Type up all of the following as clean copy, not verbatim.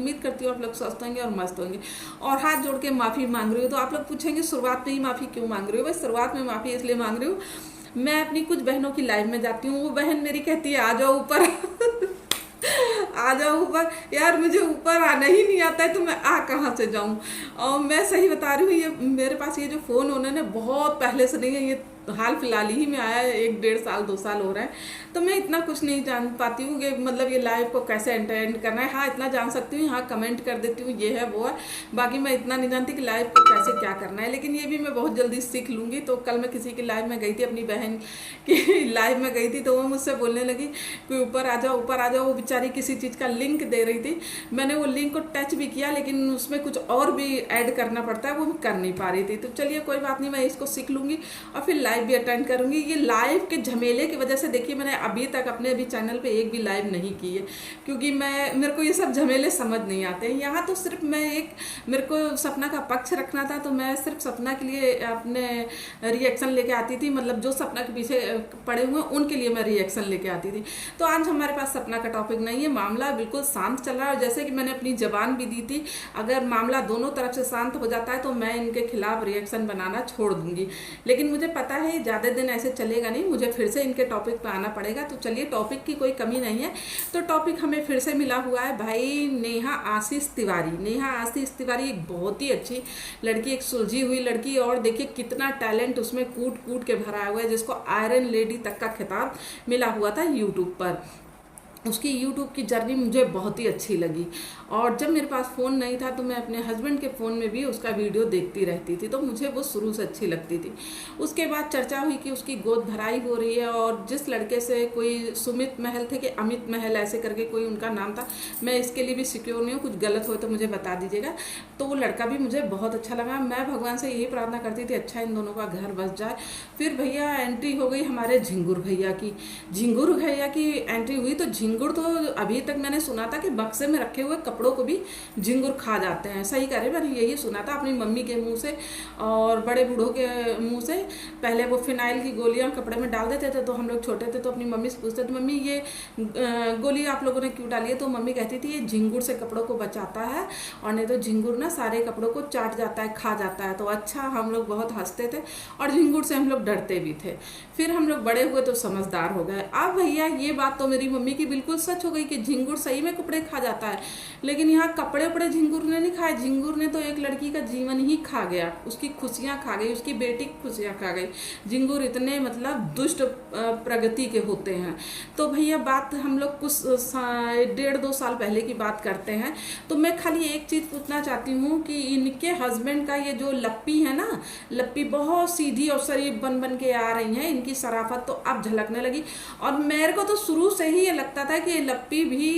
उम्मीद करती हूँ आप लोग स्वस्थ होंगे और मस्त होंगे। और हाथ जोड़ के माफ़ी मांग रही हूँ। तो आप लोग पूछेंगे शुरुआत में ही माफ़ी क्यों मांग रही हो? बस शुरुआत में माफ़ी इसलिए मांग रही हूँ, मैं अपनी कुछ बहनों की लाइव में जाती हूँ, वो बहन मेरी कहती है आ जाओ ऊपर आ जाओ ऊपर। यार मुझे ऊपर आना ही नहीं आता है तो मैं आ कहाँ से जाऊँ। और मैं सही बता रही हूँ, ये मेरे पास ये जो फ़ोन उन्होंने बहुत पहले से नहीं है, ये हाल फिलहाल ही में आया है, 1 डेढ़ साल 2 साल हो रहा है। तो मैं इतना कुछ नहीं जान पाती हूँ कि मतलब ये लाइव को कैसे एंड करना है। हाँ इतना जान सकती हूँ, हाँ कमेंट कर देती हूँ ये है वो है, बाकी मैं इतना नहीं जानती कि लाइव को कैसे क्या करना है। लेकिन ये भी मैं बहुत जल्दी सीख लूँगी। तो कल मैं किसी की लाइव में गई थी, अपनी बहन की लाइव में गई थी, तो वो मुझसे बोलने लगी कि ऊपर आ जाओ ऊपर आ जाओ। वो बेचारी किसी चीज़ का लिंक दे रही थी, मैंने वो लिंक को टच भी किया लेकिन उसमें कुछ और भी ऐड करना पड़ता है, वो मैं कर नहीं पा रही थी। तो चलिए कोई बात नहीं, मैं इसको सीख लूँगी और फिर लाइव भी अटेंड करूँगी। ये लाइव के झमेले की वजह से देखिए मैंने अभी तक अपने अभी चैनल पे एक भी लाइव नहीं की है, क्योंकि मेरे को ये सब झमेले समझ नहीं आते हैं। यहाँ तो सिर्फ मैं मेरे को सपना का पक्ष रखना था, तो मैं सिर्फ सपना के लिए अपने रिएक्शन लेके आती थी, मतलब जो सपना के पीछे पड़े हुए हैं उनके लिए मैं रिएक्शन लेके आती थी। तो आज हमारे पास सपना का टॉपिक नहीं है, मामला बिल्कुल शांत चल रहा है। और जैसे कि मैंने अपनी जबान भी दी थी, अगर मामला दोनों तरफ से शांत हो जाता है तो मैं इनके खिलाफ रिएक्शन बनाना छोड़ दूंगी। लेकिन मुझे पता है ज़्यादा दिन ऐसे चलेगा नहीं, मुझे फिर से इनके टॉपिक पे आना पड़ेगा। तो चलिए, टॉपिक की कोई कमी नहीं है। तो टॉपिक हमें फिर से मिला हुआ है भाई, नेहा आशीष तिवारी। नेहा आशीष तिवारी एक बहुत ही अच्छी लड़की, एक सुलझी हुई लड़की, और देखिए कितना टैलेंट उसमें कूट कूट के भरा हुआ है, जिसको आयरन लेडी तक का खिताब मिला हुआ था यूट्यूब पर। उसकी यूट्यूब की जर्नी मुझे बहुत ही अच्छी लगी। और जब मेरे पास फ़ोन नहीं था तो मैं अपने हस्बैंड के फ़ोन में भी उसका वीडियो देखती रहती थी, तो मुझे वो शुरू से अच्छी लगती थी। उसके बाद चर्चा हुई कि उसकी गोद भराई हो रही है, और जिस लड़के से, कोई सुमित महल थे कि अमित महल ऐसे करके कोई उनका नाम था, मैं इसके लिए भी सिक्योर नहीं हूँ, कुछ गलत हो तो मुझे बता दीजिएगा। तो वो लड़का भी मुझे बहुत अच्छा लगा। मैं भगवान से यही प्रार्थना करती थी अच्छा इन दोनों का घर बस जाए। फिर भैया एंट्री हो गई हमारे झिंगुर भैया की। झिंगुर भैया की एंट्री हुई तो झिंगुर तो अभी तक मैंने सुना था कि बक्से में रखे हुए कपड़ों को भी झिंगुर खा जाते हैं। सही कह रहे, मैंने यही सुना था अपनी मम्मी के मुंह से और बड़े बूढ़ों के मुंह से। पहले वो फिनाइल की गोलियां कपड़े में डाल देते थे, तो हम लोग छोटे थे तो अपनी मम्मी से पूछते थे मम्मी ये गोली आप लोगों ने क्यों डाली है? तो मम्मी कहती थी ये झिंगुर से कपड़ों को बचाता है, और नहीं तो झिंगुर ना सारे कपड़ों को चाट जाता है, खा जाता है। तो अच्छा, हम लोग बहुत हंसते थे और झिंगुर से हम लोग डरते भी थे। फिर हम लोग बड़े हुए तो समझदार हो गए। अब भैया ये बात तो मेरी मम्मी की बिल्कुल सच हो गई कि झिंगुर सही में कपड़े खा जाता है। लेकिन यहाँ कपड़े उपड़े झिंगुर ने नहीं खाए, झिंगुर ने तो एक लड़की का जीवन ही खा गया, उसकी खुशियाँ खा गई, उसकी बेटी की खुशियाँ खा गई। झिंगुर इतने मतलब दुष्ट प्रगति के होते हैं। तो भैया बात हम लोग कुछ 1.5-2 साल पहले की बात करते हैं। तो मैं खाली एक चीज़ पूछना चाहती हूँ कि इनके हस्बैंड का ये जो लप्पी है ना, लप्पी बहुत सीधी और शरीफ बन बन के आ रही है, इनकी शराफत तो अब झलकने लगी। और मेरे को तो शुरू से ही ये लगता था कि लप्पी भी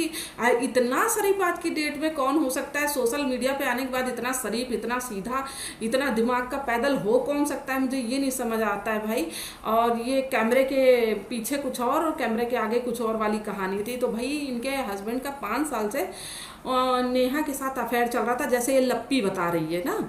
इतना शरीफ आज की डेट में कौन हो सकता है, सोशल मीडिया पे आने के बाद इतना शरीफ, इतना सीधा, इतना दिमाग का पैदल हो कौन सकता है, मुझे ये नहीं समझ आता है भाई। और ये कैमरे के पीछे कुछ और कैमरे के आगे कुछ और वाली कहानी थी। तो भाई इनके हस्बैंड का 5 साल से नेहा के साथ अफेयर चल रहा था, जैसे ये लप्पी बता रही है ना।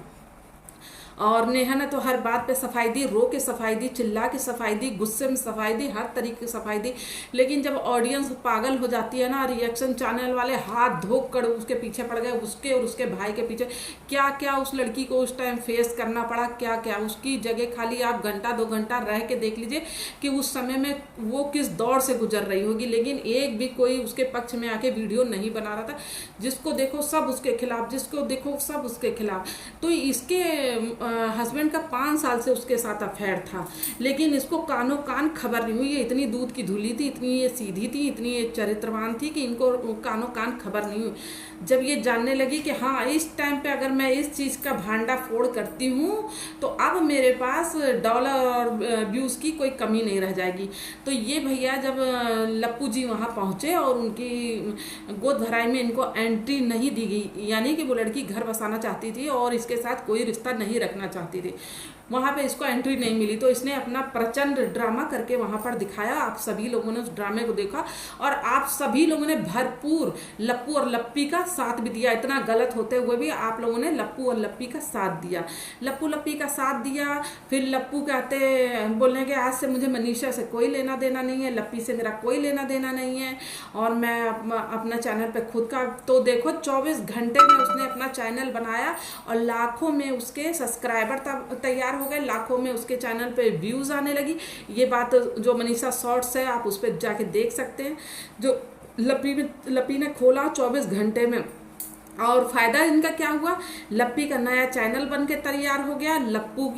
और नेहा ने तो हर बात पे सफाई दी, रो के सफाई दी, चिल्ला के सफाई दी, गुस्से में सफाई दी, हर तरीके की सफाई दी। लेकिन जब ऑडियंस पागल हो जाती है ना, रिएक्शन चैनल वाले हाथ धोक कर उसके पीछे पड़ गए, उसके और उसके भाई के पीछे। क्या क्या उस लड़की को उस टाइम फेस करना पड़ा, क्या क्या। उसकी जगह खाली आप घंटा 2 घंटा रह के देख लीजिए कि उस समय में वो किस दौर से गुजर रही होगी। लेकिन एक भी कोई उसके पक्ष में आके वीडियो नहीं बना रहा था। जिसको देखो सब उसके खिलाफ, जिसको देखो सब उसके खिलाफ। तो इसके हस्बैंड का 5 साल से उसके साथ अफेयर था, लेकिन इसको कानों कान खबर नहीं हुई। ये इतनी दूध की धुली थी, इतनी ये सीधी थी, इतनी ये चरित्रवान थी कि इनको कानों कान खबर नहीं हुई। जब ये जानने लगी कि हाँ इस टाइम पे अगर मैं इस चीज़ का भांडा फोड़ करती हूँ तो अब मेरे पास डॉलर और व्यूज़ की कोई कमी नहीं रह जाएगी। तो ये भैया जब लप्पू जी वहाँ पहुँचे और उनकी गोद भराई में इनको एंट्री नहीं दी गई, यानी कि वो लड़की घर बसाना चाहती थी और इसके साथ कोई रिश्ता नहीं रखना देखना चाहती थी, वहाँ पे इसको एंट्री नहीं मिली, तो इसने अपना प्रचंड ड्रामा करके वहाँ पर दिखाया। आप सभी लोगों ने उस ड्रामे को देखा और आप सभी लोगों ने भरपूर लप्पू और लप्पी का साथ भी दिया। इतना गलत होते हुए भी आप लोगों ने लप्पू और लप्पी का साथ दिया, लप्पू लप्पी का साथ दिया। फिर लप्पू कहते बोलने के आज से मुझे मनीषा से कोई लेना देना नहीं है, लप्पी से मेरा कोई लेना देना नहीं है, और मैं अपना चैनल पे खुद का। तो देखो 24 घंटे में उसने अपना चैनल बनाया और लाखों में उसके सब्सक्राइबर तैयार हो गए, लाखों में उसके चैनल पे व्यूज आने लगी। ये बात जो मनीषा शॉर्ट्स है आप उस पर जाके देख सकते हैं, जो लप्पी ने खोला 24 घंटे में। और फायदा इनका क्या हुआ, लप्पी का नया चैनल बन के तैयार हो गया, लप्पू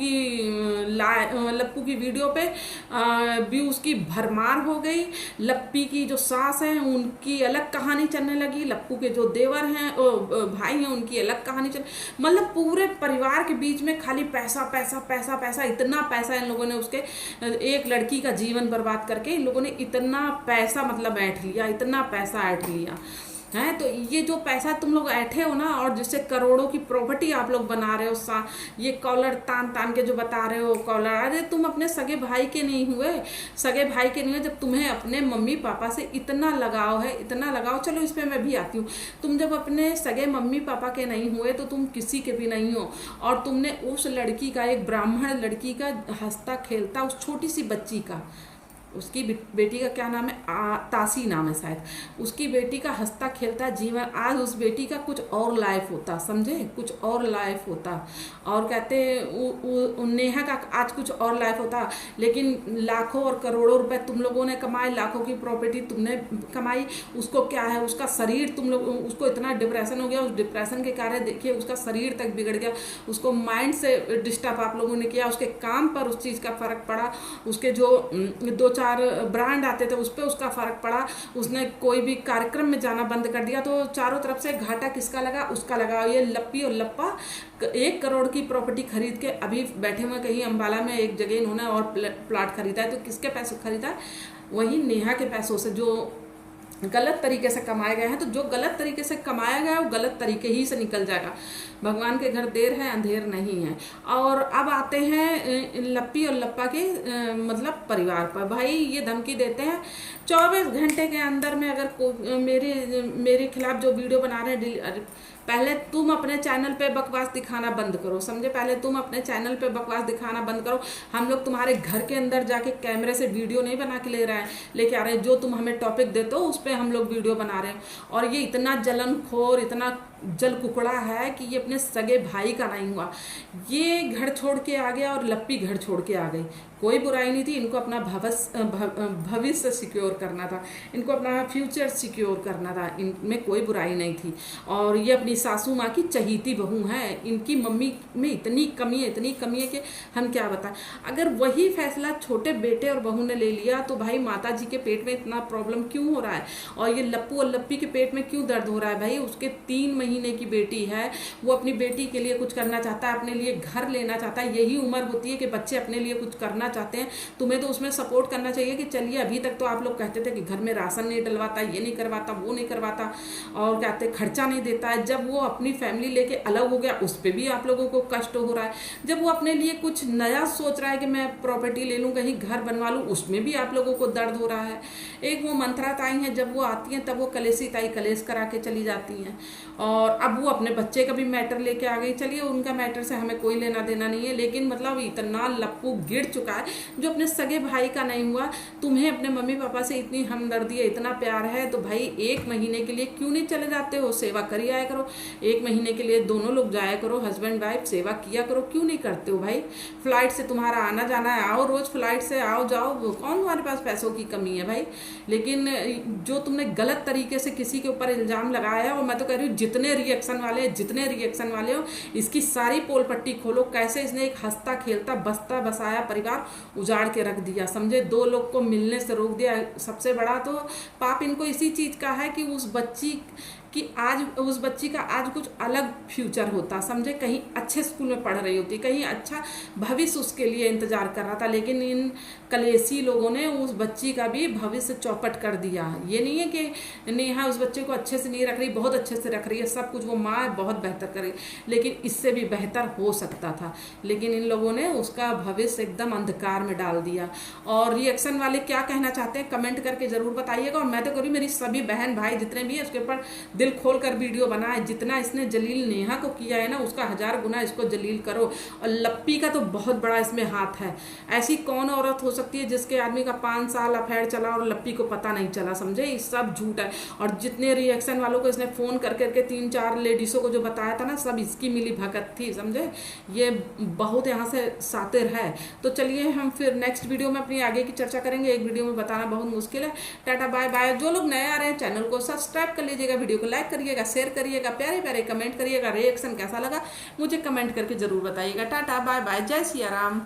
की वीडियो पे व्यूज की भरमार हो गई। लप्पी की जो सास है उनकी अलग कहानी चलने लगी, लप्पू के जो देवर हैं भाई हैं उनकी अलग कहानी चल, मतलब पूरे परिवार के बीच में खाली पैसा पैसा पैसा पैसा, इतना पैसा इन लोगों ने उसके एक लड़की का जीवन बर्बाद करके इन लोगों ने इतना पैसा मतलब ऐंठ लिया, इतना पैसा ऐंठ लिया है। तो ये जो पैसा तुम लोग ऐठे हो ना, और जिससे करोड़ों की प्रॉपर्टी आप लोग बना रहे हो, ये कॉलर तान तान के जो बता रहे हो कॉलर, अरे तुम अपने सगे भाई के नहीं हुए, सगे भाई के नहीं हुए। जब तुम्हें अपने मम्मी पापा से इतना लगाव है, इतना लगाव, चलो इस पर मैं भी आती हूँ, तुम जब अपने सगे मम्मी पापा के नहीं हुए तो तुम किसी के भी नहीं हो। और तुमने उस लड़की का, एक ब्राह्मण लड़की का हंसता खेलता, उस छोटी सी बच्ची का, उसकी बेटी का क्या नाम है, तासी नाम है शायद, उसकी बेटी का हंसता खेलता जीवन, आज उस बेटी का कुछ और लाइफ होता, समझे, कुछ और लाइफ होता। और कहते नेहा का आज कुछ और लाइफ होता। लेकिन लाखों और करोड़ों रुपए तुम लोगों ने कमाए, लाखों की प्रॉपर्टी तुमने कमाई, उसको क्या है, उसका शरीर, तुम लोग, उसको इतना डिप्रेशन हो गया, उस डिप्रेशन के कारण देखिए उसका शरीर तक बिगड़ गया, उसको माइंड से डिस्टर्ब आप लोगों ने किया, उसके काम पर उस चीज़ का फर्क पड़ा, उसके जो 2-4 ब्रांड आते थे उस पर उसका फर्क पड़ा, उसने कोई भी कार्यक्रम में जाना बंद कर दिया। तो चारों तरफ से घाटा किसका लगा, उसका लगा। ये लप्पी और लप्पा 1 करोड़ की प्रॉपर्टी खरीद के अभी बैठे हुए कहीं अंबाला में एक जगह इन्होंने और प्लाट खरीदा है। तो किसके पैसे खरीदा है, वही नेहा के पैसों से, जो गलत तरीके से कमाए गए हैं। तो जो गलत तरीके से कमाया गया है वो गलत तरीके ही से निकल जाएगा। भगवान के घर देर है अंधेर नहीं है। और अब आते हैं लप्पी और लप्पा के मतलब परिवार पर। भाई ये धमकी देते हैं 24 घंटे के अंदर में अगर मेरे खिलाफ जो वीडियो बना रहे हैं, पहले तुम अपने चैनल पे बकवास दिखाना बंद करो, समझे, पहले तुम अपने चैनल पे बकवास दिखाना बंद करो। हम लोग तुम्हारे घर के अंदर जाके कैमरे से वीडियो नहीं बना के ले रहे हैं, लेके आ रहे हैं, जो तुम हमें टॉपिक देते हो उस पर हम लोग वीडियो बना रहे हैं। और ये इतना जलनखोर, इतना जल कुकड़ा है कि ये अपने सगे भाई का नहीं हुआ। ये घर छोड़ के आ गया और लप्पी घर छोड़ के आ गई। कोई बुराई नहीं थी, इनको अपना भविष्य सिक्योर करना था, इनको अपना फ्यूचर सिक्योर करना था, इनमें कोई बुराई नहीं थी। और ये अपनी सासू माँ की चहीती बहू है, इनकी मम्मी में इतनी कमी है कि हम क्या बताएं। अगर वही फैसला छोटे बेटे और बहू ने ले लिया तो भाई माता जी के पेट में इतना प्रॉब्लम क्यों हो रहा है, और ये लप्पू और लप्पी के पेट में क्यों दर्द हो रहा है। भाई उसके 3 महीने की बेटी है, वो अपनी बेटी के लिए कुछ करना चाहता है, अपने लिए घर लेना चाहता है। यही उम्र होती है कि बच्चे अपने लिए कुछ करना चाहते हैं। तुम्हें तो उसमें सपोर्ट करना चाहिए कि चलिए, अभी तक तो आप लोग कहते थे कि घर में राशन नहीं डलवाता, ये नहीं करवाता, वो नहीं करवाता, और कहते खर्चा नहीं देता है। जब वो अपनी फैमिली लेके अलग हो गया उस पर भी आप लोगों को कष्ट हो रहा है। जब वो अपने लिए कुछ नया सोच रहा है कि मैं प्रॉपर्टी ले लूँ, कहीं घर बनवा लूँ, उसमें भी आप लोगों को दर्द हो रहा है। एक वो मंत्रा ताई हैं, जब वो आती हैं तब वो कलेसी ताई कलेश करा के चली जाती हैं। और अब वो अपने बच्चे का भी मैटर लेके आ गई। चलिए, उनका मैटर से हमें कोई लेना देना नहीं है, लेकिन मतलब इतना लप्पू गिर चुका है जो अपने सगे भाई का नहीं हुआ। तुम्हें अपने मम्मी पापा से इतनी हमदर्दी है, इतना प्यार है, तो भाई 1 महीने के लिए क्यों नहीं चले जाते हो, सेवा करी आया करो। 1 महीने के लिए दोनों लोग जाया करो, हस्बैंड वाइफ सेवा किया करो, क्यों नहीं करते हो भाई। फ्लाइट से तुम्हारा आना जाना है, आओ रोज फ्लाइट से आओ जाओ, कौन तुम्हारे पास पैसों की कमी है भाई। लेकिन जो तुमने गलत तरीके से किसी के ऊपर इल्जाम लगाया है, और मैं तो कह रही हूँ जितने रिएक्शन वाले हो इसकी सारी पोल पट्टी खोलो। कैसे इसने एक हंसता खेलता बसता बसाया परिवार उजाड़ के रख दिया, समझे, 2 लोग को मिलने से रोक दिया। सबसे बड़ा तो पाप इनको इसी चीज का है कि उस बच्ची कि आज उस बच्ची का आज कुछ अलग फ्यूचर होता, समझे, कहीं अच्छे स्कूल में पढ़ रही होती, कहीं अच्छा भविष्य उसके लिए इंतजार कर रहा था, लेकिन इन कलेसी लोगों ने उस बच्ची का भी भविष्य चौपट कर दिया। ये नहीं है कि नेहा उस बच्चे को अच्छे से नहीं रख रही, बहुत अच्छे से रख रही है, सब कुछ वो माँ बहुत बेहतर कर रही, लेकिन इससे भी बेहतर हो सकता था, लेकिन इन लोगों ने उसका भविष्य एकदम अंधकार में डाल दिया। और रिएक्शन वाले क्या कहना चाहते हैं कमेंट करके जरूर बताइएगा। और मैं तो करी मेरी सभी बहन भाई जितने भी है उसके ऊपर दिल खोल कर वीडियो बनाए, जितना इसने जलील नेहा को किया है ना उसका 1000 गुना इसको जलील करो। और लप्पी का तो बहुत बड़ा इसमें हाथ है। ऐसी कौन औरत हो सकती है जिसके आदमी का 5 साल अफेयर चला और लप्पी को पता नहीं चला, समझे, ये सब झूठ है। और जितने रिएक्शन वालों को इसने फोन कर करके 3-4 लेडीजों को जो बताया था ना, सब इसकी मिली भगत थी, समझे, ये बहुत यहाँ से सातिर है। तो चलिए हम फिर नेक्स्ट वीडियो में अपनी आगे की चर्चा करेंगे, एक वीडियो में बताना बहुत मुश्किल है। Tata bye bye. जो लोग नए आ रहे हैं चैनल को सब्सक्राइब कर लीजिएगा, वीडियो को लाइक करिएगा, शेयर करिएगा, प्यारे प्यारे कमेंट करिएगा, रिएक्शन कैसा लगा मुझे कमेंट करके जरूर बताइएगा। टाटा बाय बाय, जय सिया राम।